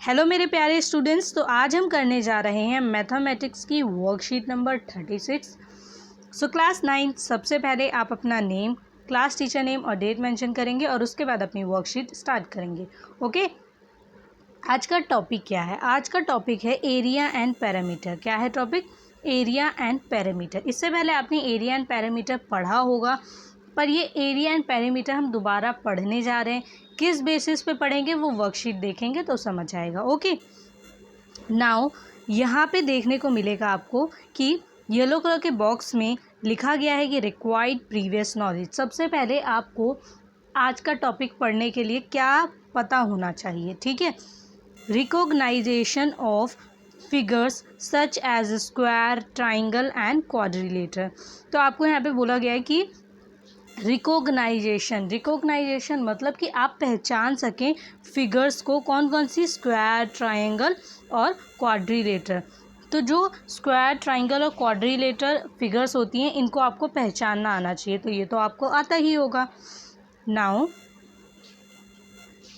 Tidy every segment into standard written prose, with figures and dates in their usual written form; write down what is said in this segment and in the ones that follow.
Hello मेरे प्यारे students, तो आज हम करने जा रहे हैं मैथमेटिक्स की वर्कशीट नंबर 36। सो क्लास 9, सबसे पहले आप अपना नेम, क्लास टीचर नेम और डेट मेंशन करेंगे और उसके बाद अपनी वर्कशीट स्टार्ट करेंगे। ओके, आज का टॉपिक क्या है? आज का टॉपिक है एरिया एंड पैरामीटर। क्या है टॉपिक? Area and parameter. इससे पहले आपने एरिया एंड पैरामीटर पढ़ा होगा, पर ये एरिया एंड पैरामीटर हम दोबारा पढ़ने जा रहे हैं। किस बेसिस पे पढ़ेंगे वो वर्कशीट देखेंगे तो समझ आएगा। ओके, नाउ यहाँ पे देखने को मिलेगा आपको कि येलो कलर के बॉक्स में लिखा गया है कि रिक्वायर्ड प्रीवियस नॉलेज। सबसे पहले आपको आज का टॉपिक पढ़ने के लिए क्या पता होना चाहिए, ठीक है? Recognisation of figures such as square, triangle and quadrilateral. तो आपको यहाँ पे बोला गया है कि रिकॉग्नाइजेशन मतलब कि आप पहचान सकें फिगर्स को, कौन कौन सी? स्क्वायर, ट्रायंगल और क्वाड्रिलेटर। तो जो स्क्वायर, ट्रायंगल और क्वाड्रिलेटर फिगर्स होती हैं, इनको आपको पहचानना आना चाहिए। तो ये तो आपको आता ही होगा। Now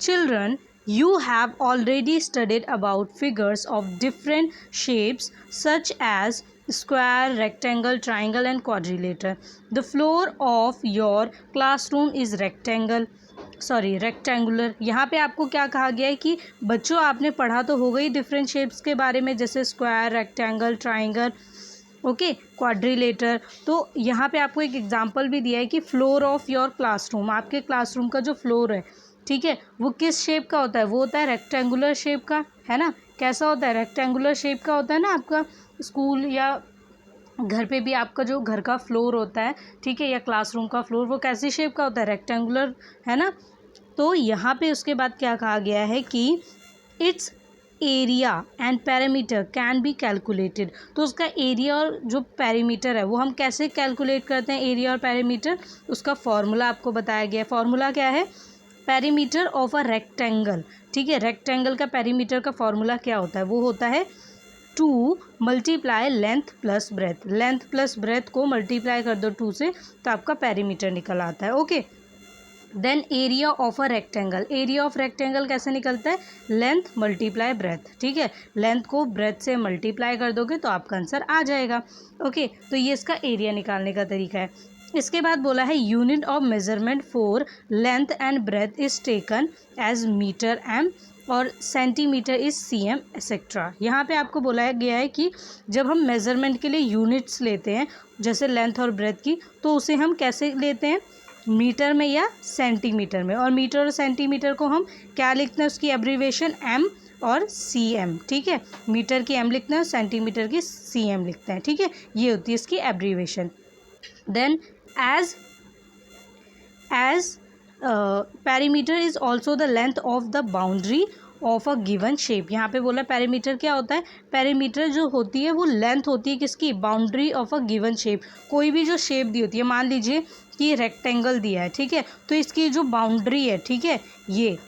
children, you have already studied about figures of different shapes such as square, rectangle, triangle and quadrilateral. The floor of your classroom is rectangular. यहाँ पे आपको क्या कहा गया है कि बच्चों आपने पढ़ा तो होगा ही डिफरेंट शेप्स के बारे में, जैसे square, rectangle, triangle, okay, quadrilateral. तो यहाँ पे आपको एक एग्जांपल भी दिया है कि फ्लोर ऑफ योर क्लासरूम, आपके क्लासरूम का जो फ्लोर है, ठीक है, वो किस शेप का होता है? वो होता है रेक्टेंगुलर शेप का, है ना? कैसा होता है? रेक्टेंगुलर शेप का होता है ना। आपका स्कूल या घर पे भी आपका जो घर का फ्लोर होता है, ठीक है, या क्लासरूम का फ्लोर, वो कैसी शेप का होता है? रेक्टेंगुलर, है ना? तो यहाँ पे उसके बाद क्या कहा गया है कि it's area and parameter can be calculated. तो उसका एरिया और जो पैरामीटर है वो हम कैसे कैलकुलेट करते हैं? एरिया और पैरामीटर, उसका फॉर्मूला आपको बताया गया है। फॉर्मूला क्या है? पैरीमीटर ऑफ अ रेक्टेंगल, ठीक है, रेक्टेंगल का पैरीमीटर का फॉर्मूला क्या होता है? वो होता है 2 multiply length plus breadth. Length plus breadth को मल्टीप्लाई कर दो 2 से, तो आपका पैरीमीटर निकल आता है। Okay, then area of a rectangle. Area of rectangle कैसे निकलता है? लेंथ मल्टीप्लाई ब्रेथ, ठीक है, लेंथ को ब्रेथ से मल्टीप्लाई कर दोगे तो आपका आंसर आ जाएगा। ओके, तो ये इसका एरिया निकालने का तरीका है। इसके बाद बोला है unit of measurement for length and breadth is taken as metre M और सेंटीमीटर इज cm एक्सेट्रा। यहाँ पे आपको बोला गया है कि जब हम मेज़रमेंट के लिए यूनिट्स लेते हैं, जैसे लेंथ और ब्रेथ की, तो उसे हम कैसे लेते हैं? मीटर में या सेंटीमीटर में। और मीटर और सेंटीमीटर को हम क्या लिखते हैं? उसकी एब्रीवेशन m और cm, ठीक है, मीटर की m लिखते हैं और सेंटीमीटर की cm लिखते हैं, ठीक है, ये होती है इसकी abbreviation. Then as perimeter is also the length of the boundary of a given shape। यहाँ पे बोला पैरीमीटर क्या होता है? पैरीमीटर जो होती है वो लेंथ होती है किसकी? Boundary of a given shape. कोई भी जो शेप दी होती है, मान लीजिए कि रेक्टेंगल दिया है, ठीक है, तो इसकी जो बाउंड्री है, ठीक है, ये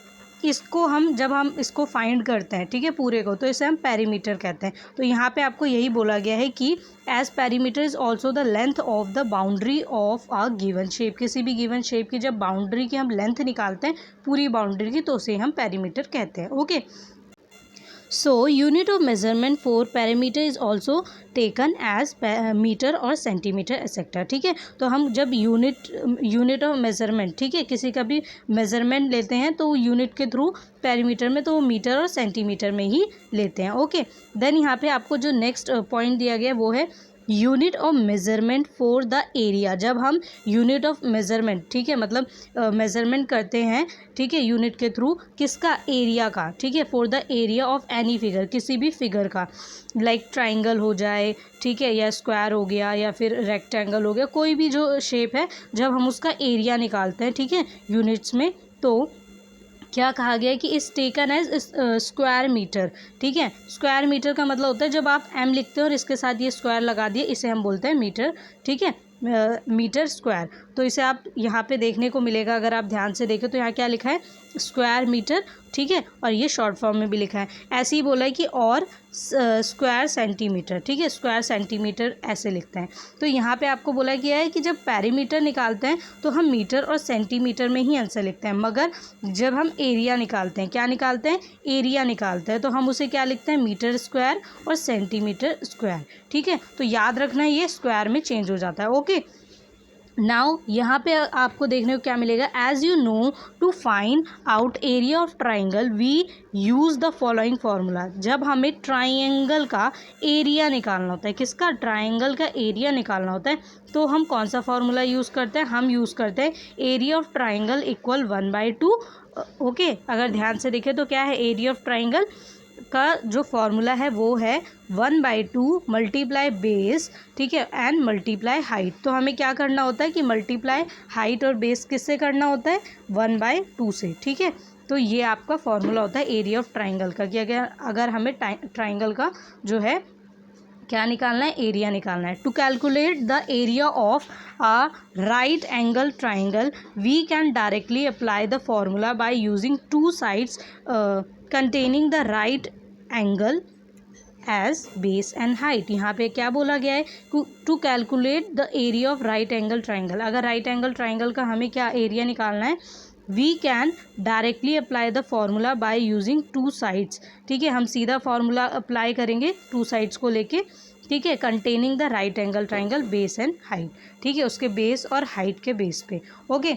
इसको हम जब हम इसको फाइंड करते हैं, ठीक है, पूरे को, तो इसे हम पैरीमीटर कहते हैं। तो यहाँ पे आपको यही बोला गया है कि as perimeter is also the length of the boundary of a given shape. किसी भी गिवन शेप की जब बाउंड्री की हम लेंथ निकालते हैं, पूरी बाउंड्री की, तो उसे हम पैरीमीटर कहते हैं। Okay, so unit of measurement for parameter is also taken as metre और सेंटीमीटर एक्सेट्रा, ठीक है। तो हम जब यूनिट ऑफ मेजरमेंट, ठीक है, किसी का भी मेजरमेंट लेते हैं तो यूनिट के थ्रू पैरामीटर में, तो वो मीटर और सेंटीमीटर में ही लेते हैं। ओके, देन यहाँ पे आपको जो नेक्स्ट पॉइंट दिया गया वो है unit of measurement for the area. जब हम यूनिट ऑफ मेजरमेंट, ठीक है, मतलब मेजरमेंट करते हैं, ठीक है, यूनिट के थ्रू, किसका? एरिया का, ठीक है, for the area of any figure, किसी भी फिगर का, लाइक ट्राइंगल हो जाए, ठीक है, या स्क्वायर हो गया, या फिर रेक्टेंगल हो गया, कोई भी जो शेप है, जब हम उसका एरिया निकालते हैं, ठीक है, यूनिट्स में, तो क्या कहा गया है कि इस टेकन एज स्क्वायर मीटर, ठीक है। स्क्वायर मीटर का मतलब होता है जब आप m लिखते हो और इसके साथ ये स्क्वायर लगा दिए, इसे हम बोलते हैं मीटर, ठीक है, मीटर स्क्वायर। तो इसे आप यहाँ पे देखने को मिलेगा, अगर आप ध्यान से देखें तो यहाँ क्या लिखा है? स्क्वायर मीटर, ठीक है, और ये शॉर्ट फॉर्म में भी लिखा है। ऐसे ही बोला है कि और स्क्वायर सेंटीमीटर, ठीक है, स्क्वायर सेंटीमीटर ऐसे लिखते हैं। तो यहाँ पे आपको बोला गया है कि जब पेरीमीटर निकालते हैं तो हम मीटर और सेंटीमीटर में ही आंसर लिखते हैं, मगर जब हम एरिया निकालते हैं, क्या निकालते हैं, एरिया निकालते हैं, तो हम उसे क्या लिखते हैं, मीटर स्क्वायर और सेंटीमीटर स्क्वायर, ठीक है। तो याद रखना ये स्क्वायर में चेंज हो जाता है। ओके, नाउ यहाँ पे आपको देखने को क्या मिलेगा, as you know to find out area of triangle we use the following formula. जब हमें ट्राइंगल का एरिया निकालना होता है, किसका, ट्राइंगल का एरिया निकालना होता है, तो हम कौन सा फार्मूला यूज़ करते हैं, हम यूज़ करते हैं area of triangle equal 1/2। Okay, अगर ध्यान से देखें तो क्या है, एरिया ऑफ ट्राइंगल का जो फॉर्मूला है वो है 1/2 मल्टीप्लाई बेस, ठीक है, एंड मल्टीप्लाई हाइट। तो हमें क्या करना होता है कि मल्टीप्लाई हाइट और बेस किससे करना होता है, 1/2 से, ठीक है। तो ये आपका फॉर्मूला होता है एरिया ऑफ ट्राइंगल का, कि अगर हमें ट्राइंगल का जो है क्या निकालना है, एरिया निकालना है। To calculate the area of a right angle triangle we can directly apply the formula by using two sides containing the right angle as base and height. यहाँ पे क्या बोला गया है, to calculate the area of right angle triangle. अगर right angle triangle का हमें क्या एरिया निकालना है, we can directly apply the formula by using two sides, ठीक है, हम सीधा फॉर्मूला अप्लाई करेंगे टू साइड्स को लेके, ठीक है, containing the right angle triangle base and height, ठीक है, उसके बेस और हाइट के बेस पे। ओके,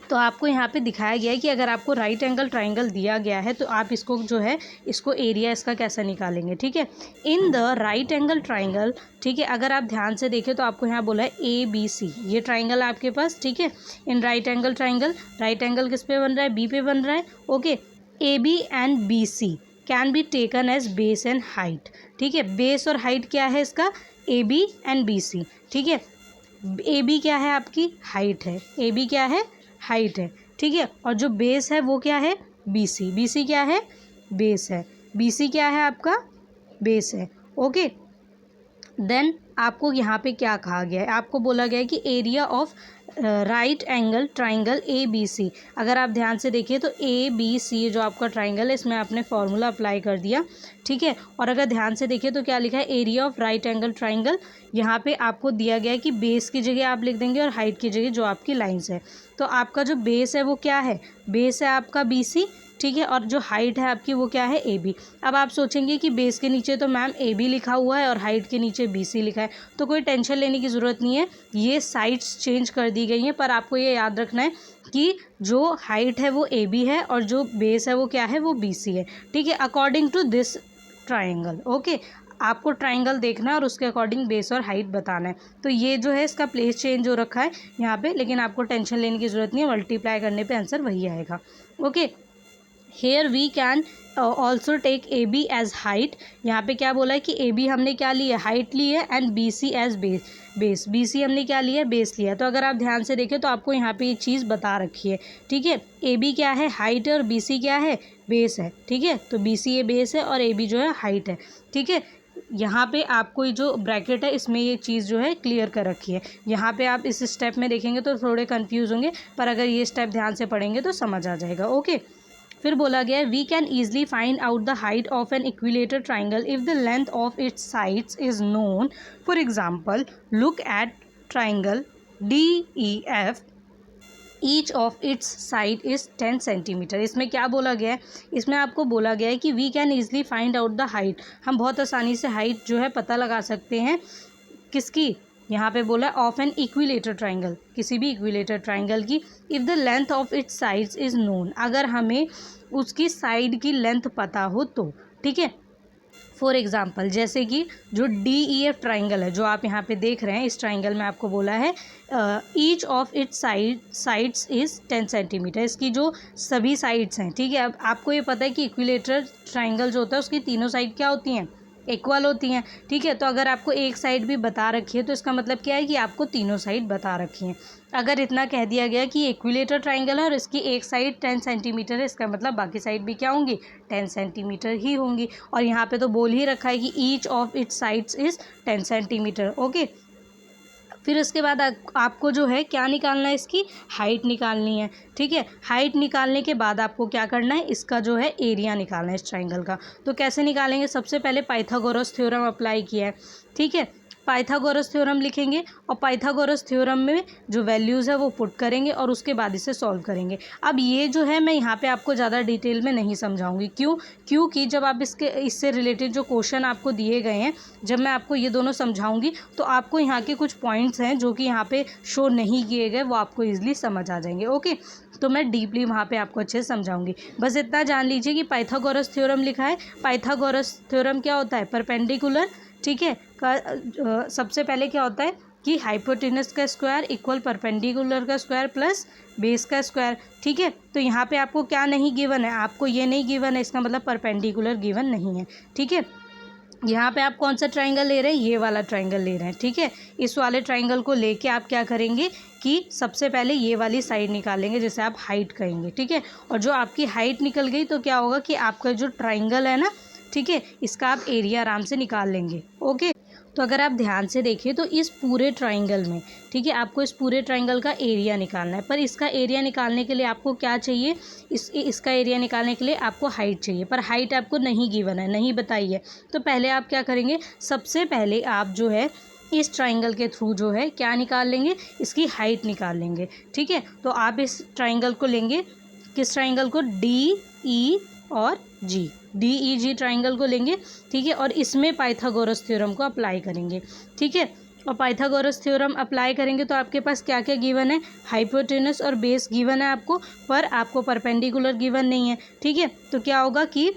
तो आपको यहाँ पे दिखाया गया है कि अगर आपको राइट एंगल ट्राइंगल दिया गया है तो आप इसको जो है, इसको एरिया इसका कैसे निकालेंगे, ठीक है। In the right angle triangle, ठीक है, अगर आप ध्यान से देखें तो आपको यहाँ बोला है ABC, ये ट्राइंगल आपके पास, ठीक है। In right angle triangle, right angle किस पे बन रहा है, बी पे बन रहा है। Okay, AB and BC can be taken as base and height, ठीक है। बेस और हाइट क्या है इसका, AB एंड BC, ठीक है। AB क्या है, आपकी हाइट है, AB क्या है, हाइट है, ठीक है, और जो बेस है वो क्या है, BC, BC क्या है, बेस है, BC क्या है आपका, बेस है। ओके, देन आपको यहाँ पे क्या कहा गया है, आपको बोला गया है कि area of right angle triangle ABC। अगर आप ध्यान से देखिए तो ABC जो आपका ट्राइंगल है, इसमें आपने फॉर्मूला अप्लाई कर दिया, ठीक है। और अगर ध्यान से देखिए तो क्या लिखा है, area of right angle triangle, यहाँ पे आपको दिया गया है कि बेस की जगह आप लिख देंगे और हाइट की जगह जो आपकी लाइन्स है। तो आपका जो बेस है वो क्या है, बेस है आपका BC, ठीक है, और जो हाइट है आपकी वो क्या है, AB। अब आप सोचेंगे कि बेस के नीचे तो मैम AB लिखा हुआ है और हाइट के नीचे BC लिखा है, तो कोई टेंशन लेने की ज़रूरत नहीं है, ये साइड्स चेंज कर दी गई हैं, पर आपको ये याद रखना है कि जो हाइट है वो AB है और जो बेस है वो क्या है, वो BC है, ठीक है, according to this triangle. Okay, आपको ट्राइंगल देखना है और उसके अकॉर्डिंग बेस और हाइट बताना है। तो ये जो है इसका प्लेस चेंज हो रखा है यहाँ पे, लेकिन आपको टेंशन लेने की ज़रूरत नहीं है, मल्टीप्लाई करने पे आंसर वही आएगा। Okay, here we can also take AB as height. यहाँ पे क्या बोला है कि AB हमने क्या लिया, हाइट ली है, and BC as base, BC हमने क्या लिया, बेस लिया। तो अगर आप ध्यान से देखें तो आपको यहाँ पे ये चीज़ बता रखी है, ठीक है। AB क्या है, हाइट है, और BC क्या है, बेस है, ठीक है। तो BC ये बेस है और AB जो है हाइट है, ठीक है। यहाँ पे आपको जो ब्रैकेट है इसमें ये चीज़ जो है क्लियर कर रखी है। यहाँ पे आप इस स्टेप में देखेंगे तो थोड़े कंफ्यूज होंगे, पर अगर ये स्टेप ध्यान से पढ़ेंगे तो समझ आ जाएगा। ओके, फिर बोला गया है we can easily find out the height of an equilateral triangle if the length of its sides is known. For example, look at triangle DEF, each of its side is 10 centimetre. इसमें क्या बोला गया है, इसमें आपको बोला गया है कि we can easily find out the height, हम बहुत आसानी से हाइट जो है पता लगा सकते हैं, किसकी, यहाँ पे बोला ऑफ एन इक्विलेटर ट्राइंगल, किसी भी इक्विलेटर ट्राइंगल की, if the length of its sides is known, अगर हमें उसकी साइड की लेंथ पता हो तो, ठीक है। फॉर एग्जाम्पल, जैसे कि जो DEF ट्राइंगल है जो आप यहाँ पे देख रहे हैं, इस ट्राइंगल में आपको बोला है each of its sides is 10 centimetre, इसकी जो सभी साइड्स हैं, ठीक है। अब आपको ये पता है कि इक्विलेटर ट्राइंगल जो होता है उसकी तीनों साइड क्या होती हैं, इक्वल होती हैं, ठीक है। तो अगर आपको एक साइड भी बता रखी है तो इसका मतलब क्या है कि आपको तीनों साइड बता रखी हैं। अगर इतना कह दिया गया कि इक्विलेटर ट्राइंगल है और इसकी एक साइड 10 सेंटीमीटर है, इसका मतलब बाकी साइड भी क्या होंगी, 10 सेंटीमीटर ही होंगी। और यहाँ पे तो बोल ही रखा है कि each of its sides is 10 centimetre. Okay, फिर उसके बाद आपको जो है क्या निकालना है, इसकी हाइट निकालनी है। ठीक है, हाइट निकालने के बाद आपको क्या करना है, इसका जो है एरिया निकालना है इस ट्राइंगल का। तो कैसे निकालेंगे, सबसे पहले पाइथागोरस थ्योरम अप्लाई किया है। ठीक है, पाइथागोरस थ्योरम लिखेंगे और पाइथागोरस थ्योरम में जो वैल्यूज़ है वो पुट करेंगे और उसके बाद इसे सॉल्व करेंगे। अब ये जो है मैं यहाँ पे आपको ज़्यादा डिटेल में नहीं समझाऊंगी, क्योंकि जब आप इससे रिलेटेड जो क्वेश्चन आपको दिए गए हैं, जब मैं आपको ये दोनों समझाऊंगी तो आपको यहाँ के कुछ पॉइंट्स हैं जो कि यहाँ पे शो नहीं किए गए, वो आपको ईजिली समझ आ जाएंगे। ओके, तो मैं डीपली वहाँ पे आपको अच्छे से समझाऊंगी। बस इतना जान लीजिए कि पाइथागोरस थ्योरम लिखा है। पाइथागोरस थ्योरम क्या होता है, परपेंडिकुलर, ठीक है, का सबसे पहले क्या होता है कि हाइपोटेनस का स्क्वायर इक्वल परपेंडिकुलर का स्क्वायर प्लस बेस का स्क्वायर। ठीक है, तो यहाँ पे आपको क्या नहीं गिवन है, आपको ये नहीं गिवन है, इसका मतलब परपेंडिकुलर गिवन नहीं है। ठीक है, यहाँ पे आप कौन सा ट्राइंगल ले रहे हैं, ये वाला ट्राइंगल ले रहे हैं। ठीक है, इस वाले ट्राइंगल को लेके आप क्या करेंगे कि सबसे पहले ये वाली साइड निकालेंगे, जैसे आप हाइट कहेंगे। ठीक है, और जो आपकी हाइट निकल गई तो क्या होगा कि आपका जो ट्राइंगल है ना, ठीक है, इसका आप एरिया आराम से निकाल लेंगे। ओके, तो अगर आप ध्यान से देखिए तो इस पूरे ट्राइंगल में, ठीक है, आपको इस पूरे ट्राइंगल का एरिया निकालना है। पर इसका एरिया निकालने के लिए आपको क्या चाहिए, इसका एरिया निकालने के लिए आपको हाइट चाहिए, पर हाइट आपको नहीं गिवन है, नहीं बताई है। तो पहले आप क्या करेंगे, सबसे पहले आप जो है इस ट्राइंगल के थ्रू जो है क्या निकाल लेंगे, इसकी हाइट निकाल लेंगे। ठीक है, तो आप इस ट्राइंगल को लेंगे, किस ट्राइंगल को, डी ई और जी, डी ई जी ट्राइंगल को लेंगे। ठीक है, और इसमें पाइथागोरस थ्योरम को अप्लाई करेंगे। ठीक है, और पाइथागोरस थ्योरम अप्लाई करेंगे तो आपके पास क्या क्या गिवन है, हाइपोटेनस और बेस गिवन है आपको, पर आपको परपेंडिकुलर गिवन नहीं है। ठीक है, तो क्या होगा कि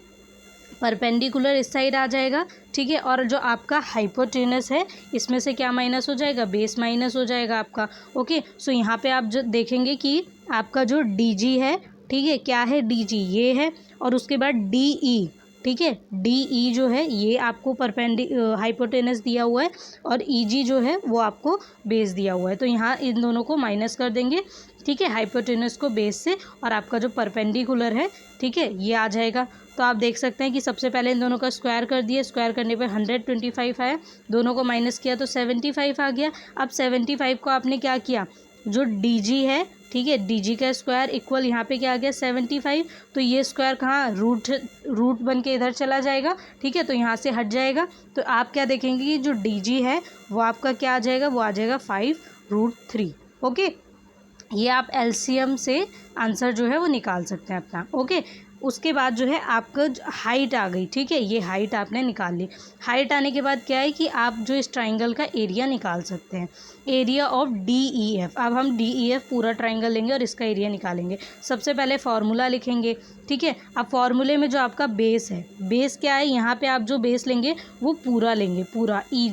परपेंडिकुलर इस साइड आ जाएगा। ठीक है, और जो आपका हाइपोटेनस है इसमें से क्या माइनस हो जाएगा, बेस माइनस हो जाएगा आपका। ओके, सो यहाँ पे आप जो देखेंगे कि आपका जो डी जी है, ठीक है, क्या है, डी जी ये है, और उसके बाद डी ई, ठीक है, डी ई जो है ये आपको हाइपोटेनस दिया हुआ है, और ई जी जो है वो आपको बेस दिया हुआ है। तो यहाँ इन दोनों को माइनस कर देंगे। ठीक है, हाइपोटेनस को बेस से, और आपका जो परपेंडिकुलर है, ठीक है, ये आ जाएगा। तो आप देख सकते हैं कि सबसे पहले इन दोनों का स्क्वायर कर दिया, स्क्वायर करने पर 125 आया, दोनों को माइनस किया तो 75 आ गया। अब 75 को आपने क्या किया, जो डी जी है, ठीक है, डी जी का स्क्वायर इक्वल यहाँ पे क्या आ गया, 75। तो ये स्क्वायर कहाँ, रूट बन के इधर चला जाएगा। ठीक है, तो यहाँ से हट जाएगा। तो आप क्या देखेंगे कि जो डी जी है वो आपका क्या आ जाएगा, वो आ जाएगा 5√3। ओके, ये आप एलसीएम से आंसर जो है वो निकाल सकते हैं अपना। ओके, उसके बाद जो है आपका हाइट आ गई। ठीक है, ये हाइट आपने निकाल ली। हाइट आने के बाद क्या है कि आप जो इस ट्राइंगल का एरिया निकाल सकते हैं, area of D E F. अब हम डी ई एफ पूरा ट्राइंगल लेंगे और इसका एरिया निकालेंगे। सबसे पहले फार्मूला लिखेंगे। ठीक है, अब फार्मूले में जो आपका बेस है, बेस क्या है, यहाँ पे आप जो बेस लेंगे वो पूरा लेंगे, पूरा ई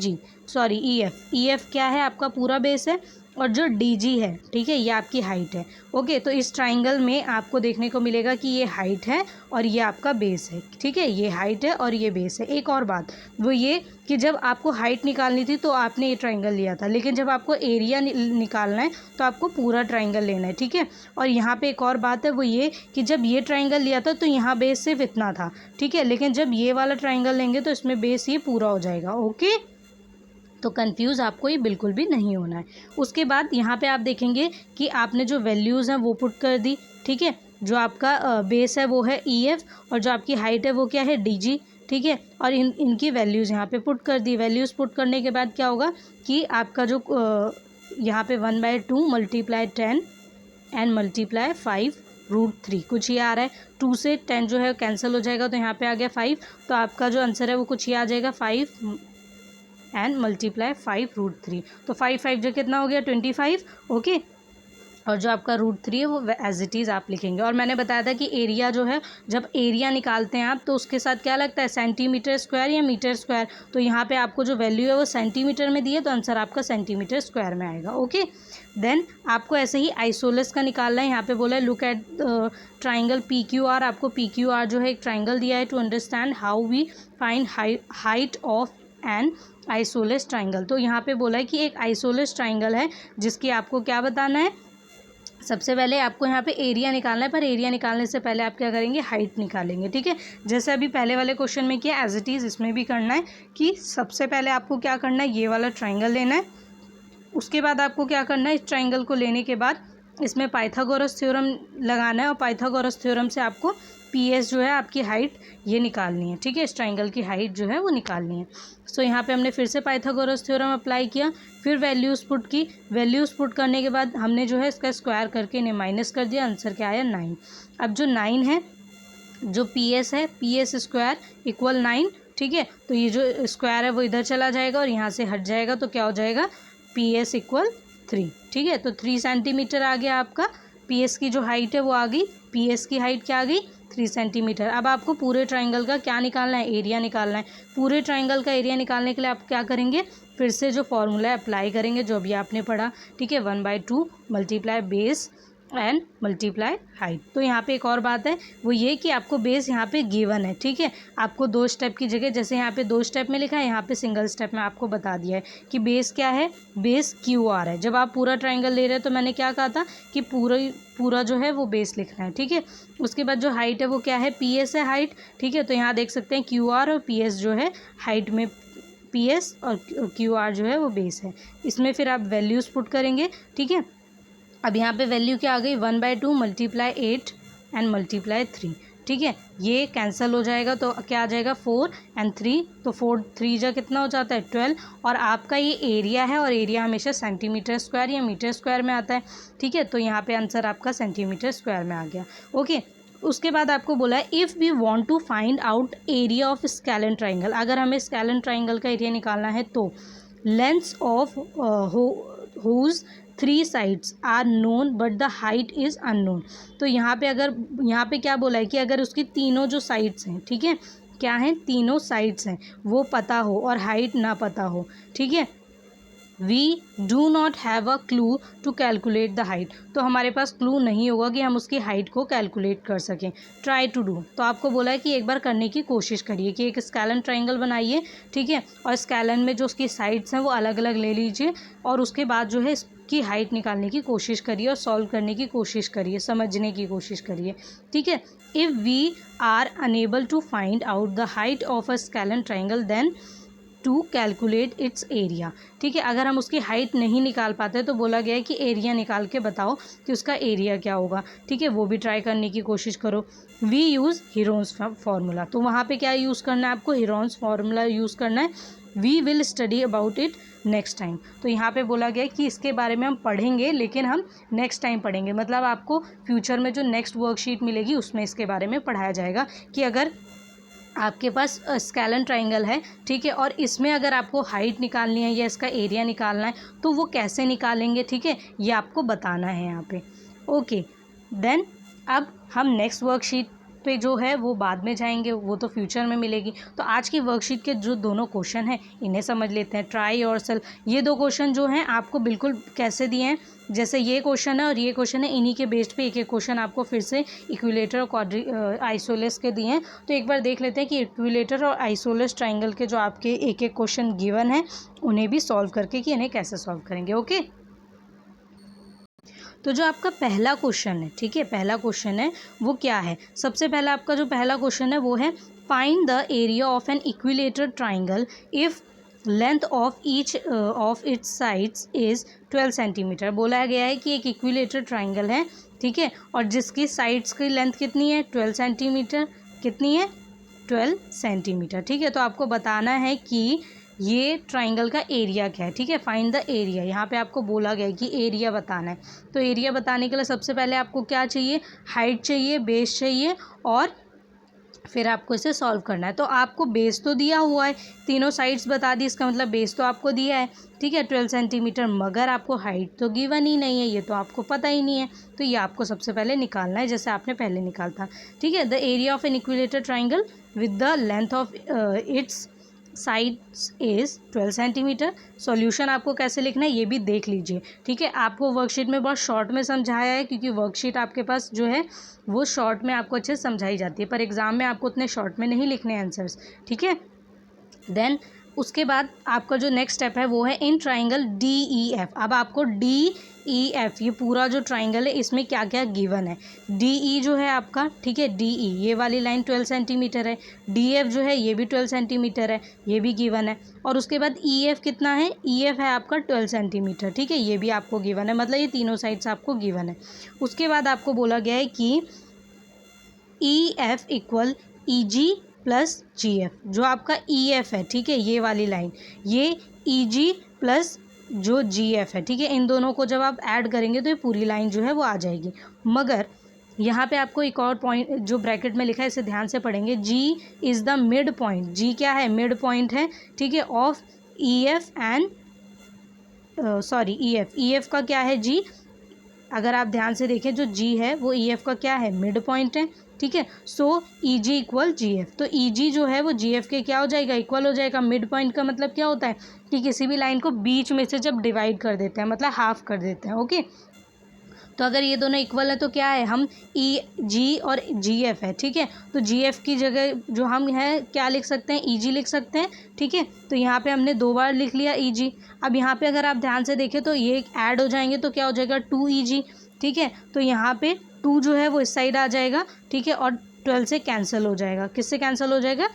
एफ क्या है, आपका पूरा बेस है, और जो डी जी है, ठीक है, ये आपकी हाइट है। ओके, तो इस ट्राइंगल में आपको देखने को मिलेगा कि ये हाइट है और ये आपका बेस है। ठीक है, ये हाइट है और ये बेस है। एक और बात वो ये कि जब आपको हाइट निकालनी थी तो आपने ये ट्राइंगल लिया था, लेकिन जब आपको एरिया निकालना है तो आपको पूरा ट्राइंगल लेना है। ठीक है, और यहाँ पे एक और बात है वो ये कि जब ये ट्राइंगल लिया था तो यहाँ बेस सिर्फ इतना था। ठीक है, लेकिन जब ये वाला ट्राइंगल लेंगे तो इसमें बेस ये पूरा हो जाएगा। ओके, तो कंफ्यूज आपको ये बिल्कुल भी नहीं होना है। उसके बाद यहाँ पे आप देखेंगे कि आपने जो वैल्यूज़ हैं वो पुट कर दी। ठीक है, जो आपका बेस है वो है ई एफ, और जो आपकी हाइट है वो क्या है, डी जी। ठीक है, और इनकी वैल्यूज़ यहाँ पे पुट कर दी। वैल्यूज़ पुट करने के बाद क्या होगा कि आपका जो यहाँ पे 1/2 मल्टीप्लाई 10 एंड मल्टीप्लाई 5√3 कुछ ये आ रहा है। 2 से 10 जो है कैंसिल हो जाएगा, तो यहाँ पे आ गया 5। तो आपका जो आंसर है वो कुछ ये आ जाएगा, 5 एंड मल्टीप्लाई 5√3। तो 5 जो कितना हो गया, 25। ओके, और जो आपका √3 है वो एज इट इज़ आप लिखेंगे। और मैंने बताया था कि एरिया जो है, जब एरिया निकालते हैं आप तो उसके साथ क्या लगता है, सेंटीमीटर स्क्वायर या मीटर स्क्वायर। तो यहाँ पे आपको जो वैल्यू है वो सेंटीमीटर में दी है, तो आंसर आपका सेंटीमीटर स्क्वायर में आएगा। ओके, देन आपको ऐसे ही आइसोलेस का निकालना है। यहाँ पे बोला है look at triangle P Q R. आपको पी क्यू आर जो है एक ट्राइंगल दिया है, to understand how we find height of an isosceles triangle. तो यहाँ पे बोला है कि एक आइसोलेस ट्राइंगल है जिसकी आपको क्या बताना है, सबसे पहले आपको यहाँ पे एरिया निकालना है, पर एरिया निकालने से पहले आप क्या करेंगे, हाइट निकालेंगे। ठीक है, जैसे अभी पहले वाले क्वेश्चन में किया एज इट इज़ इसमें भी करना है कि सबसे पहले आपको क्या करना है, ये वाला ट्राइंगल लेना है। उसके बाद आपको क्या करना है, इस ट्राइंगल को लेने के बाद इसमें पाइथागोरस थ्योरम लगाना है और पाइथागोरस थ्योरम से आपको पी एस जो है आपकी हाइट ये निकालनी है, ठीक है, इस ट्राइंगल की हाइट जो है वो निकालनी है। सो यहाँ पे हमने फिर से पाइथागोरस थ्योरम अप्लाई किया, फिर वैल्यूज़ पुट की, वैल्यूज़ पुट करने के बाद हमने जो है इसका स्क्वायर करके इन्हें माइनस कर दिया, आंसर क्या आया 9। अब जो 9 है, जो पी एस है, पी एस स्क्वायर इक्वल 9, ठीक है, तो ये जो स्क्वायर है वो इधर चला जाएगा और यहाँ से हट जाएगा, तो क्या हो जाएगा पी एस इक्वल 3, ठीक है, तो 3 सेंटीमीटर आ गया आपका, पी एस की जो हाइट है वो आ गई, पी एस की हाइट क्या आ गई 3 सेंटीमीटर। अब आपको पूरे ट्राइंगल का क्या निकालना है, एरिया निकालना है। पूरे ट्राइंगल का एरिया निकालने के लिए आप क्या करेंगे, फिर से जो फॉर्मूला अप्लाई करेंगे जो अभी आपने पढ़ा, ठीक है, 1/2 multiply base and multiply height. तो यहाँ पे एक और बात है, वो ये कि आपको बेस यहाँ पे गिवन है, ठीक है, आपको 2 स्टेप की जगह, जैसे यहाँ पे 2 स्टेप में लिखा है, यहाँ पे सिंगल स्टेप में आपको बता दिया है कि बेस क्या है, बेस क्यू आर है। जब आप पूरा ट्राइंगल ले रहे हैं तो मैंने क्या कहा था कि पूरा जो है वो बेस लिखना है, ठीक है। उसके बाद जो हाइट है वो क्या है, पी एस है हाइट, ठीक है, तो यहाँ देख सकते हैं क्यू आर और पी एस जो है हाइट में, पी एस और क्यू आर जो है वो बेस है। इसमें फिर आप वैल्यूज़ पुट करेंगे, ठीक है। अब यहाँ पे वैल्यू क्या आ गई, 1/2 मल्टीप्लाई 8 एंड मल्टीप्लाई 3, ठीक है, ये कैंसिल हो जाएगा, तो क्या आ जाएगा 4 एंड 3, तो 4 3 जा कितना हो जाता है 12, और आपका ये एरिया है, और एरिया हमेशा सेंटीमीटर स्क्वायर या मीटर स्क्वायर में आता है, ठीक है, तो यहाँ पे आंसर आपका सेंटीमीटर स्क्वायर में आ गया, ओके। उसके बाद आपको बोला है if we want to find out area of scalene triangle, अगर हमें स्केलन ट्राइंगल का एरिया निकालना है तो lengths of whose 3 sides are known but the height is unknown. तो यहाँ पे अगर, यहाँ पे क्या बोला है कि अगर उसकी तीनों जो साइड्स हैं, ठीक है, क्या हैं, तीनों साइड्स हैं, वो पता हो और हाइट ना पता हो, ठीक है, we do not have a clue to calculate the height, तो हमारे पास क्लू नहीं होगा कि हम उसकी हाइट को कैलकुलेट कर सकें। ट्राई टू डू, तो आपको बोला है कि एक बार करने की कोशिश करिए कि एक स्केलन ट्राइंगल बनाइए, ठीक है, और स्केलन में जो उसकी साइड्स हैं वो अलग अलग ले लीजिए, और उसके बाद जो है इसकी हाइट निकालने की कोशिश करिए और सॉल्व करने की कोशिश करिए, समझने की कोशिश करिए, ठीक है। If we are unable to find out the height of a scalene triangle then to calculate its area, ठीक है, अगर हम उसकी हाइट नहीं निकाल पाते तो बोला गया है कि एरिया निकाल के बताओ कि उसका एरिया क्या होगा, ठीक है, वो भी ट्राई करने की कोशिश करो। वी यूज़ हीरोन्स फार्मूला, तो वहाँ पे क्या यूज़ करना है आपको, हीरोन्स फार्मूला यूज़ करना है। We will study about it next time, तो यहाँ पे बोला गया है कि इसके बारे में हम पढ़ेंगे, लेकिन हम नेक्स्ट टाइम पढ़ेंगे, मतलब आपको फ्यूचर में जो नेक्स्ट वर्कशीट मिलेगी उसमें इसके बारे में पढ़ाया जाएगा कि अगर आपके पास स्केलन ट्राइंगल है, ठीक है, और इसमें अगर आपको हाइट निकालनी है या इसका एरिया निकालना है तो वो कैसे निकालेंगे, ठीक है, ये आपको बताना है यहाँ पे, ओके। देन अब हम नेक्स्ट वर्कशीट पे जो है वो बाद में जाएंगे, वो तो फ्यूचर में मिलेगी। तो आज की वर्कशीट के जो दोनों क्वेश्चन हैं इन्हें समझ लेते हैं। ट्राई योरसेल्फ, ये 2 क्वेश्चन जो हैं आपको बिल्कुल कैसे दिए हैं, जैसे ये क्वेश्चन है और ये क्वेश्चन है, इन्हीं के बेस्ड पे एक एक क्वेश्चन आपको फिर से इक्विलेटर और क्वाड्री आइसोलेस के दिए हैं। तो एक बार देख लेते हैं कि इक्विलेटर और आइसोलेस ट्राइंगल के जो आपके एक एक क्वेश्चन गिवन है उन्हें भी सॉल्व करके कि इन्हें कैसे सॉल्व करेंगे, ओके। तो जो आपका पहला क्वेश्चन है, ठीक है, पहला क्वेश्चन है वो क्या है, सबसे पहला आपका जो पहला क्वेश्चन है वो है find the area of an equilateral triangle if length of each of its sides is 12 centimetre. बोला गया है कि एक इक्विलेटर ट्राइंगल है, ठीक है, और जिसकी साइड्स की लेंथ कितनी है 12 सेंटीमीटर, कितनी है 12 सेंटीमीटर, ठीक है। तो आपको बताना है कि ये ट्राइंगल का एरिया क्या है, ठीक है, फाइंड द एरिया, यहाँ पे आपको बोला गया है कि एरिया बताना है। तो एरिया बताने के लिए सबसे पहले आपको क्या चाहिए, हाइट चाहिए, बेस चाहिए, और फिर आपको इसे सॉल्व करना है। तो आपको बेस तो दिया हुआ है, तीनों साइड्स बता दी, इसका मतलब बेस तो आपको दिया है, ठीक है, 12 सेंटीमीटर, मगर आपको हाइट तो गिवन ही नहीं है, ये तो आपको पता ही नहीं है, तो ये आपको सबसे पहले निकालना है जैसे आपने पहले निकाला था, ठीक है। The area of an equilateral triangle with the length of its sides is 12 centimetre. Solution आपको कैसे लिखना है ये भी देख लीजिए, ठीक है। आपको वर्कशीट में बहुत शॉर्ट में समझाया है, क्योंकि वर्कशीट आपके पास जो है वो शॉर्ट में आपको अच्छे से समझाई जाती है, पर एग्ज़ाम में आपको उतने शॉर्ट में नहीं लिखने आंसर्स, ठीक है। देन उसके बाद आपका जो नेक्स्ट स्टेप है वो है in triangle D E F. अब आपको डी ई एफ ये पूरा जो ट्राइंगल है इसमें क्या क्या गिवन है। डी ई जो है आपका, ठीक है, डी ई ये वाली लाइन 12 सेंटीमीटर है, डी एफ जो है ये भी 12 सेंटीमीटर है, ये भी गिवन है। और उसके बाद ई एफ कितना है, ई एफ है आपका 12 सेंटीमीटर, ठीक है, ये भी आपको गिवन है, मतलब ये तीनों साइड्स आपको गिवन है। उसके बाद आपको बोला गया है कि ई एफ इक्वल ई जी प्लस जी एफ। जो आपका ई एफ है, ठीक है, ये वाली लाइन, ये ई जी प्लस जो जी एफ है, ठीक है, इन दोनों को जब आप ऐड करेंगे तो ये पूरी लाइन जो है वो आ जाएगी। मगर यहाँ पे आपको एक और पॉइंट जो ब्रैकेट में लिखा है इसे ध्यान से पढ़ेंगे। जी इज़ द मिड पॉइंट, जी क्या है, मिड पॉइंट है, ठीक है, of E F and sorry E F, E F का क्या है जी, अगर आप ध्यान से देखें जो जी है वो ई एफ का क्या है, मिड पॉइंट है, ठीक है। सो ई जी इक्वल जी एफ, तो ई जी जो है वो जी एफ के क्या हो जाएगा, इक्वल हो जाएगा। मिड पॉइंट का मतलब क्या होता है कि किसी भी लाइन को बीच में से जब डिवाइड कर देते हैं, मतलब हाफ कर देते हैं, ओके। तो अगर ये दोनों इक्वल है तो क्या है, हम ई जी और जी एफ है, ठीक है, तो जी एफ की जगह जो हम है क्या लिख सकते हैं, ई जी लिख सकते हैं, ठीक है। तो यहाँ पे हमने 2 बार लिख लिया ई जी। अब यहाँ पे अगर आप ध्यान से देखें तो ये ऐड हो जाएंगे तो क्या हो जाएगा, 2 ई जी, ठीक है। तो यहाँ पे 2 जो है वो इस साइड आ जाएगा, ठीक है, और 12 से कैंसिल हो जाएगा, किससे कैंसिल हो जाएगा,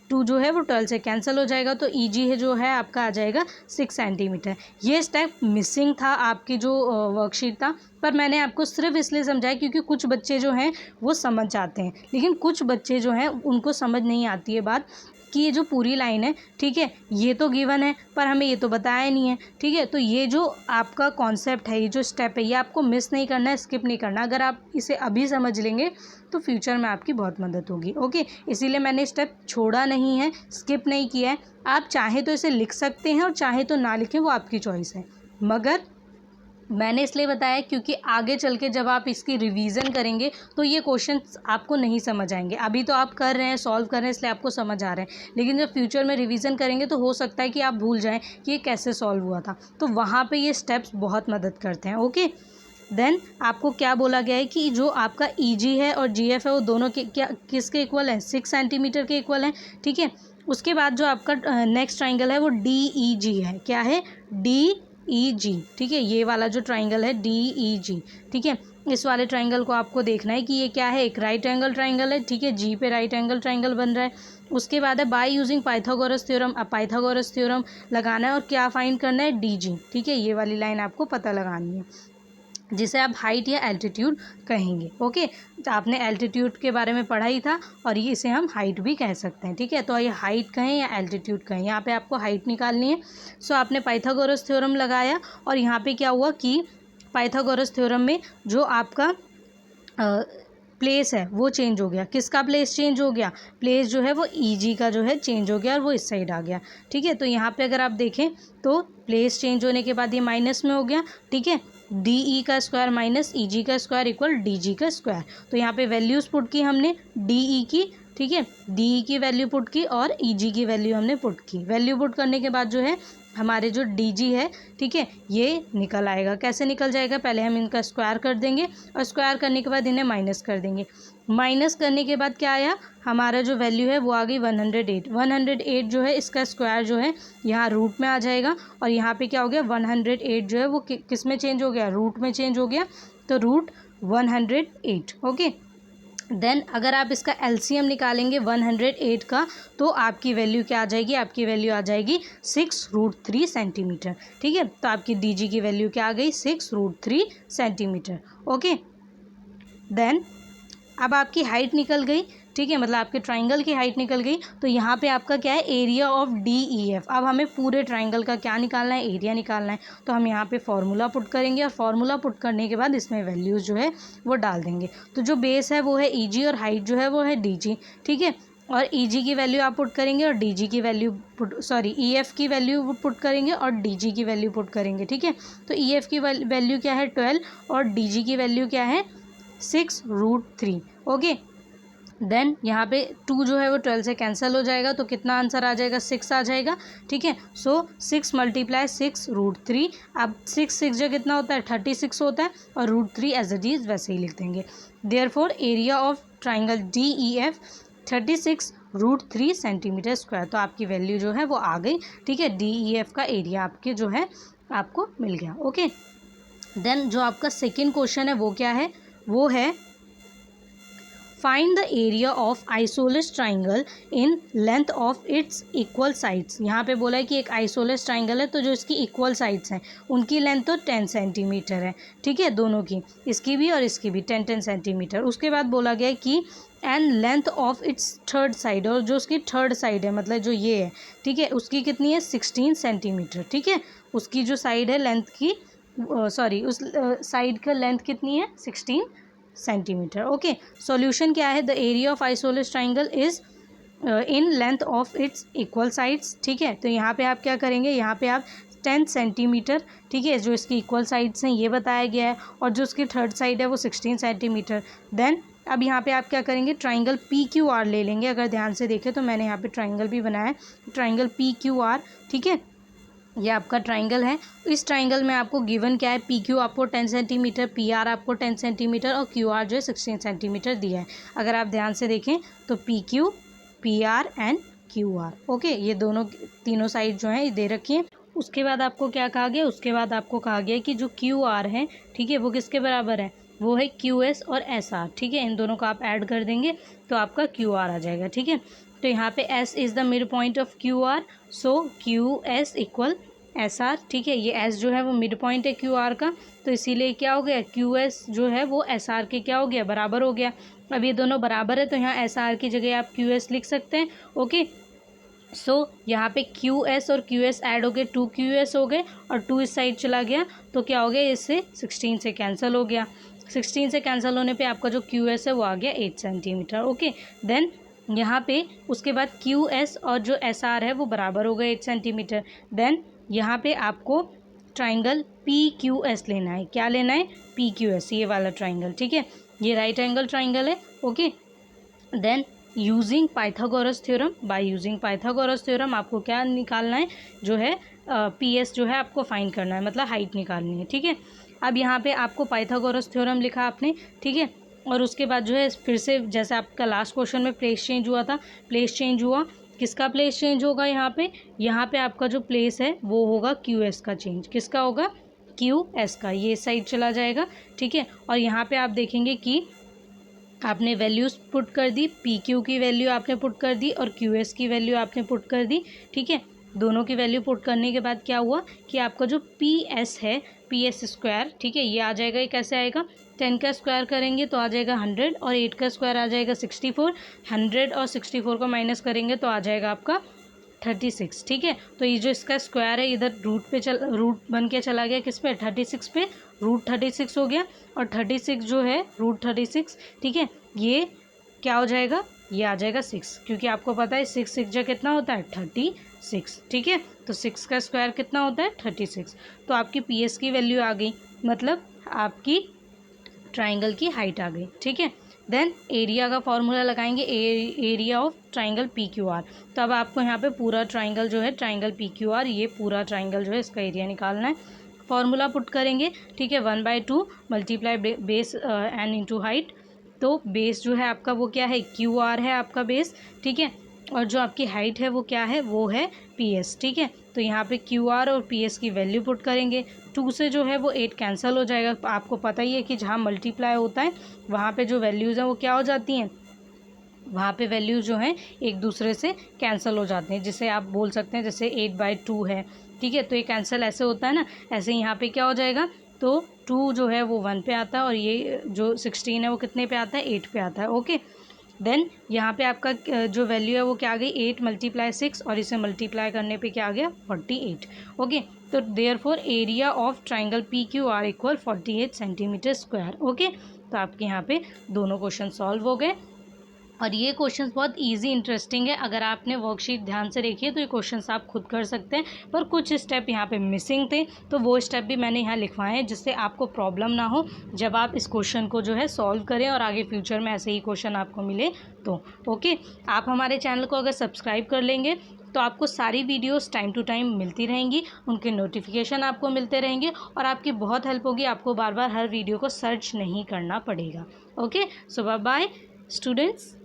2 जो है वो 12 से कैंसिल हो जाएगा, तो ई जी है जो है आपका आ जाएगा 6 सेंटीमीटर। ये स्टेप मिसिंग था आपकी जो वर्कशीट था, पर मैंने आपको सिर्फ इसलिए समझाया क्योंकि कुछ बच्चे जो हैं वो समझ जाते हैं, लेकिन कुछ बच्चे जो हैं उनको समझ नहीं आती है बात कि ये जो पूरी लाइन है, ठीक है, ये तो गिवन है पर हमें ये तो बताया नहीं है, ठीक है। तो ये जो आपका कॉन्सेप्ट है, ये जो स्टेप है, ये आपको मिस नहीं करना है, स्किप नहीं करना। अगर आप इसे अभी समझ लेंगे तो फ्यूचर में आपकी बहुत मदद होगी, ओके। इसीलिए मैंने स्टेप छोड़ा नहीं है, स्किप नहीं किया है। आप चाहे तो इसे लिख सकते हैं और चाहे तो ना लिखें, वो आपकी चॉइस है, मगर मैंने इसलिए बताया क्योंकि आगे चल के जब आप इसकी रिवीजन करेंगे तो ये क्वेश्चंस आपको नहीं समझ आएंगे। अभी तो आप कर रहे हैं, सॉल्व कर रहे हैं, इसलिए आपको समझ आ रहे हैं, लेकिन जब फ्यूचर में रिवीजन करेंगे तो हो सकता है कि आप भूल जाएं कि ये कैसे सॉल्व हुआ था, तो वहाँ पे ये स्टेप्स बहुत मदद करते हैं, ओके। देन आपको क्या बोला गया है कि जो आपका ई जी है और जी एफ है वो दोनों के क्या किसके इक्वल हैं, 6 सेंटीमीटर के इक्वल हैं, ठीक है। उसके बाद जो आपका नेक्स्ट ट्राइंगल है वो डी ई जी है, क्या है, डी ई जी, ठीक है, ये वाला जो ट्राइंगल है डी ई जी, ठीक है। इस वाले ट्राइंगल को आपको देखना है कि ये क्या है, एक राइट एंगल ट्राइंगल है, ठीक है, जी पे राइट एंगल ट्राइंगल बन रहा है। उसके बाद है बाय यूजिंग पाइथागोरस थ्योरम। अब पाइथागोरस थ्योरम लगाना है और क्या फाइंड करना है, डी जी, ठीक है, ये वाली लाइन आपको पता लगानी है, जिसे आप हाइट या एल्टीट्यूड कहेंगे, ओके। तो आपने एल्टीट्यूड के बारे में पढ़ा ही था और ये इसे हम हाइट भी कह सकते हैं, ठीक है। तो ये हाइट कहें या एल्टीट्यूड कहें, यहाँ पे आपको हाइट निकालनी है। सो आपने पाइथागोरस थ्योरम लगाया और यहाँ पे क्या हुआ कि पाइथागोरस थ्योरम में जो आपका प्लेस है वो चेंज हो गया। किसका प्लेस चेंज हो गया, प्लेस जो है वो ई जी का जो है चेंज हो गया और वो इस साइड आ गया, ठीक है। तो यहाँ पे अगर आप देखें तो प्लेस चेंज होने के बाद ये माइनस में हो गया, ठीक है, डी ई का स्क्वायर माइनस ई जी का स्क्वायर इक्वल डी जी का स्क्वायर। तो यहाँ पे वैल्यूज़ पुट की हमने डी ई की, ठीक है, डी ई की वैल्यू पुट की और ई जी की वैल्यू हमने पुट की। वैल्यू पुट करने के बाद जो है हमारे जो डी जी है, ठीक है, ये निकल आएगा। कैसे निकल जाएगा, पहले हम इनका स्क्वायर कर देंगे और स्क्वायर करने के बाद इन्हें माइनस कर देंगे। माइनस करने के बाद क्या आया, हमारा जो वैल्यू है वो आ गई 108। 108 जो है इसका स्क्वायर जो है यहाँ रूट में आ जाएगा और यहाँ पे क्या हो गया, 108 जो है वो किस में चेंज हो गया, रूट में चेंज हो गया, तो रूट 108, ओके। देन अगर आप इसका एलसीएम निकालेंगे 108 का तो आपकी वैल्यू क्या आ जाएगी, आपकी वैल्यू आ जाएगी 6√3 सेंटीमीटर, ठीक है। तो आपकी डी जी की वैल्यू क्या आ गई, 6√3 सेंटीमीटर, ओके। देन अब आपकी हाइट निकल गई, ठीक है, मतलब आपके ट्राइंगल की हाइट निकल गई। तो यहाँ पे आपका क्या है, area of D E F. अब हमें पूरे ट्राइंगल का क्या निकालना है, एरिया निकालना है। तो हम यहाँ पे फॉर्मूला पुट करेंगे और फॉर्मूला पुट करने के बाद इसमें वैल्यूज़ जो है वो डाल देंगे। तो जो बेस है वो है ई जी और हाइट जो है वो है डी जी, ठीक है। और ई जी की वैल्यू आप पुट करेंगे और डी जी की वैल्यू ई एफ की वैल्यू पुट करेंगे और डी जी की वैल्यू पुट करेंगे, ठीक है। तो ई एफ की वैल्यू क्या है 12 और डी जी की वैल्यू क्या है 6√3, ओके। देन यहाँ पे 2 जो है वो 12 से कैंसिल हो जाएगा, तो कितना आंसर आ जाएगा, 6 आ जाएगा, ठीक है। सो 6 × 6√3। अब 6 जो कितना होता है 36 होता है और √3 एज इट इज़ वैसे ही लिख देंगे। Therefore area of triangle D E F 36√3 centimetre square. तो आपकी वैल्यू जो है वो आ गई, ठीक है। DEF का एरिया आपके जो है आपको मिल गया। ओके, देन जो आपका सेकेंड क्वेश्चन है वो क्या है, वो है find the area of isosceles triangle in length of it's equal sides. यहाँ पे बोला है कि एक आइसोलेस ट्राइंगल है तो जो इसकी इक्वल साइड्स हैं उनकी लेंथ तो 10 सेंटीमीटर है, ठीक है, दोनों की, इसकी भी और इसकी भी 10 सेंटीमीटर। उसके बाद बोला गया है कि and length of it's third side, और जो उसकी थर्ड साइड है मतलब जो ये है, ठीक है, उसकी कितनी है 16 सेंटीमीटर, ठीक है, उसकी जो साइड है लेंथ की सॉरी उस साइड का लेंथ कितनी है 16 सेंटीमीटर। ओके, सॉल्यूशन क्या है, the area of isosceles triangle is in length of it's equal sides, ठीक है। तो यहाँ पे आप क्या करेंगे, यहाँ पे आप 10 सेंटीमीटर, ठीक है, जो इसकी इक्वल साइड्स हैं ये बताया गया है, और जो उसकी थर्ड साइड है वो 16 सेंटीमीटर। देन अब यहाँ पे आप क्या करेंगे, ट्राइंगल PQR ले लेंगे। अगर ध्यान से देखें तो मैंने यहाँ पे ट्राइंगल भी बनाया है, ट्राइंगल PQR, ठीक है, ये आपका ट्राइंगल है। इस ट्राइंगल में आपको गिवन क्या है, PQ आपको 10 सेंटीमीटर, PR आपको 10 सेंटीमीटर और QR जो है 16 सेंटीमीटर दिया है। अगर आप ध्यान से देखें तो PQ, PR and QR, okay, ये दोनों तीनों साइड जो है ये दे रखी है। उसके बाद आपको क्या कहा गया, उसके बाद आपको कहा गया कि जो QR है, ठीक है, वो किसके बराबर है, वो है QS और SR, ठीक है, इन दोनों को आप ऐड कर देंगे तो आपका QR आ जाएगा, ठीक है। तो यहाँ पे S is the mid point of QR, so QS equal SR, ठीक है, ये S जो है वो मिड पॉइंट है QR का, तो इसीलिए क्या हो गया, QS जो है वो SR के क्या हो गया, बराबर हो गया। अब ये दोनों बराबर है तो यहाँ SR की जगह आप QS लिख सकते हैं। ओके, सो यहाँ पे QS और QS ऐड हो गए, 2 QS हो गए और 2 इस साइड चला गया तो क्या हो गया, इससे 16 से कैंसिल हो गया। 16 से कैंसिल होने पे आपका जो QS है वो आ गया 8 सेंटीमीटर। ओके, देन यहाँ पे उसके बाद QS और जो SR है वो बराबर हो गए 8 सेंटीमीटर। देन यहाँ पे आपको ट्राइंगल PQS लेना है। क्या लेना है, PQS, ये वाला ट्राइंगल, ठीक है, ये राइट एंगल ट्राइंगल है। Okay, then using Pythagoras theorem, by using Pythagoras theorem आपको क्या निकालना है, जो है PS जो है आपको फाइंड करना है, मतलब हाइट निकालनी है, ठीक है। अब यहाँ पे आपको पाइथागोरस थ्योरम लिखा आपने, ठीक है, और उसके बाद जो है फिर से जैसे आपका लास्ट क्वेश्चन में प्लेस चेंज हुआ था, प्लेस चेंज हुआ, किसका प्लेस चेंज होगा, यहाँ पे आपका जो प्लेस है वो होगा QS का चेंज, किसका होगा, QS का, ये साइड चला जाएगा, ठीक है। और यहाँ पे आप देखेंगे कि आपने वैल्यूज़ पुट कर दी, PQ की वैल्यू आपने पुट कर दी और QS की वैल्यू आपने पुट कर दी, ठीक है। दोनों की वैल्यू पुट करने के बाद क्या हुआ कि आपका जो PS है, PS स्क्वायर, ठीक है, ये आ जाएगा, ये कैसे आएगा, 10 का स्क्वायर करेंगे तो आ जाएगा 100 और 8 का स्क्वायर आ जाएगा 64, 100 और 64 को माइनस करेंगे तो आ जाएगा आपका 36, ठीक है। तो ये जो इसका स्क्वायर है इधर रूट बन के चला गया, किस पे, 36 पे, रूट 36 हो गया, और 36 जो है रूट 36, ठीक है, ये क्या हो जाएगा, ये आ जाएगा 6, क्योंकि आपको पता है 6 6 कितना होता है 36, ठीक है। तो 6 का स्क्वायर कितना होता है 36। तो आपकी PS की वैल्यू आ गई, मतलब आपकी ट्राइंगल की हाइट आ गई, ठीक है। देन एरिया का फॉर्मूला लगाएंगे, एरिया ऑफ ट्राइंगल PQR। तो अब आपको यहाँ पे पूरा ट्राइंगल जो है, ट्राइंगल PQR, ये पूरा ट्राइंगल जो है इसका एरिया निकालना है। फॉर्मूला पुट करेंगे, ठीक है, 1/2 multiply base and into height. तो बेस जो है आपका वो क्या है, QR है आपका बेस, ठीक है, और जो आपकी हाइट है वो क्या है, वो है PS, ठीक है। तो यहाँ पे QR और PS की वैल्यू पुट करेंगे, 2 से जो है वो 8 कैंसिल हो जाएगा। आपको पता ही है कि जहाँ मल्टीप्लाई होता है वहाँ पे जो वैल्यूज़ हैं वो क्या हो जाती हैं, वहाँ पे वैल्यूज़ जो हैं एक दूसरे से कैंसिल हो जाते हैं, जिसे आप बोल सकते हैं जैसे 8/2 है, ठीक है, तो ये कैंसिल ऐसे होता है ना, ऐसे यहाँ पे क्या हो जाएगा, तो 2 जो है वो 1 पे आता है और ये जो 16 है वो कितने पे आता है, 8 पे आता है। ओके, देन यहाँ पे आपका जो वैल्यू है वो क्या आ गई, 8 × 6 और इसे मल्टीप्लाई करने पे क्या आ गया 48। ओके, तो therefore area of triangle PQR equal 48 centimetre square. Okay, तो आपके यहाँ पे दोनों क्वेश्चन सॉल्व हो गए, और ये क्वेश्चंस बहुत इजी इंटरेस्टिंग है। अगर आपने वर्कशीट ध्यान से देखी है तो ये क्वेश्चंस आप खुद कर सकते हैं, पर कुछ स्टेप यहाँ पे मिसिंग थे, तो वो स्टेप भी मैंने यहाँ लिखवाए हैं जिससे आपको प्रॉब्लम ना हो जब आप इस क्वेश्चन को जो है सॉल्व करें और आगे फ्यूचर में ऐसे ही क्वेश्चन आपको मिले तो। ओके, आप हमारे चैनल को अगर सब्सक्राइब कर लेंगे तो आपको सारी वीडियोस टाइम टू टाइम मिलती रहेंगी, उनके नोटिफिकेशन आपको मिलते रहेंगे और आपकी बहुत हेल्प होगी, आपको बार बार हर वीडियो को सर्च नहीं करना पड़ेगा। ओके, सो बाय बाय स्टूडेंट्स।